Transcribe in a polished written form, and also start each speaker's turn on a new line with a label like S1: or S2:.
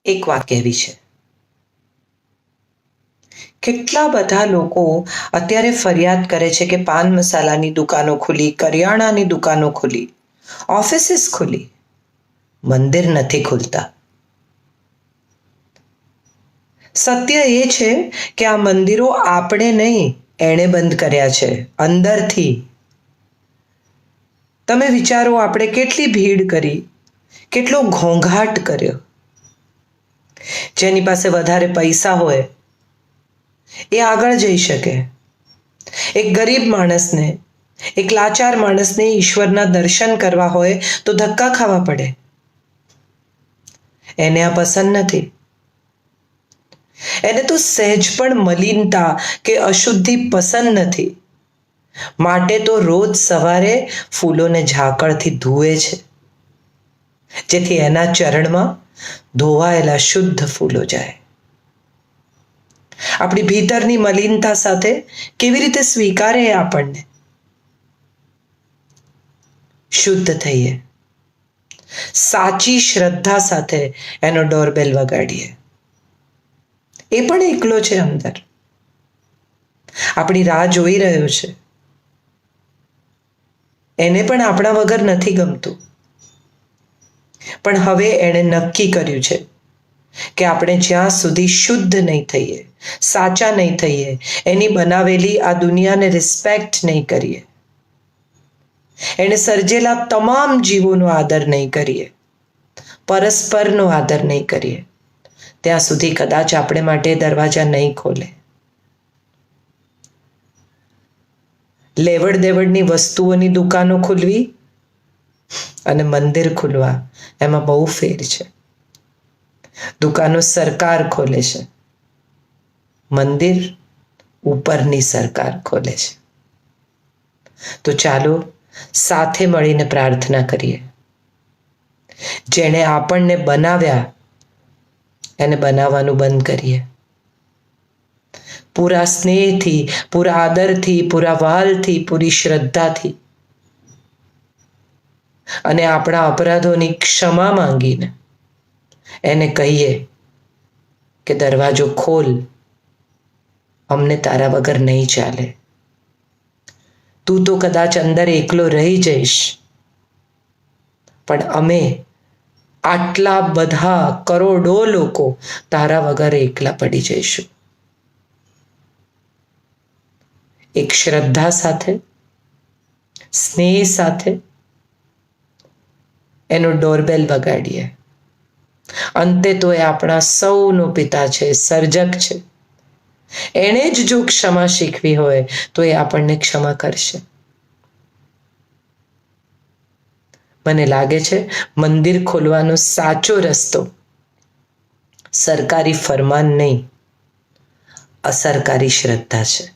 S1: એક વાક્ય એવી છે. કેટલા બધા લોકો અત્યારે ફરિયાદ કરે છે કે પાન મસાલાની દુકાનો ખુલી, કરિયાણાની દુકાનો ખુલી, ઓફિસીસ ખુલી, મંદિર નથી ખુલતા. સત્ય એ છે કે આ મંદિરો આપણે નહીં, એણે બંધ કર્યા છે અંદરથી. તમે વિચારો, આપણે કેટલી ભીડ કરી, કેટલો ઘોંઘાટ કર્યો. જેની પાસે વધારે પૈસા હોય એ આગળ જઈ શકે. એક ગરીબ માણસને, એક લાચાર માણસને ઈશ્વરના દર્શન કરવા હોય તો ધક્કા ખાવા પડે. એને આ પસંદ નથી. એને તો સહેજ પણ મલિનતા કે અશુદ્ધિ પસંદ નથી. માટે તો રોજ સવારે ફૂલોને ઝાકળથી ધુએ છે, જેથી એના ચરણમાં ધોવાયેલા શુદ્ધ ફૂલો જાય. આપણી ભીતરની મલિનતા સાથે કેવી રીતે સ્વીકારે આપણને? શુદ્ધ થઈએ, સાચી શ્રદ્ધા સાથે એનો ડોરબેલ વગાડીએ. એ પણ એકલો છે અંદર, આપણી રાહ જોઈ રહ્યો છે. એને પણ આપણા વગર નથી ગમતું. પણ હવે એણે નક્કી કર્યું છે કે આપણે જ્યાં સુધી શુદ્ધ નહીં થઈએ, સાચા નહીં થઈએ, એની બનાવેલી આ દુનિયાને રિસ્પેક્ટ નહીં કરીએ, એણે સર્જેલા તમામ જીવોનો આદર નહીં કરીએ, પરસ્પરનો આદર નહીં કરીએ, ત્યાં સુધી કદાચ આપણે માટે દરવાજા નહીં ખોલે. લેવડ દેવડની વસ્તુઓની દુકાનો ખુલવી અને મંદિર ખુલવા, એમાં બહુ ફેર છે. દુકાનો સરકાર ખોલે છે, મંદિર ઉપરની સરકાર ખોલે છે. તો ચાલો સાથે મળીને પ્રાર્થના કરીએ. જેણે આપણને બનાવ્યા એને બનાવવાનું બંધ કરીએ. પૂરા સ્નેહથી, પૂરા આદરથી, પૂરા વાલથી, પૂરી શ્રદ્ધાથી અને આપણા અપરાધોની ક્ષમા માંગીને એને કહીએ કે દરવાજો ખોલ, અમને તારા વગર નહીં ચાલે. તું તો કદાચ અંદર એકલો રહી જઈશ, પણ અમે આટલા બધા કરોડો લોકો તારા વગર એકલા પડી જઈશું. એક શ્રદ્ધા સાથે, સ્નેહ સાથે એનો ડોરબેલ વગાડીએ. અંતે તો એ આપણા સૌનો પિતા છે, સર્જક છે. એણે જ જો ક્ષમા શીખવી હોય તો એ આપણને ક્ષમા કરશે. મને લાગે છે મંદિર ખોલવાનો સાચો રસ્તો સરકારી ફરમાન નહીં, અસરકારી શ્રદ્ધા છે.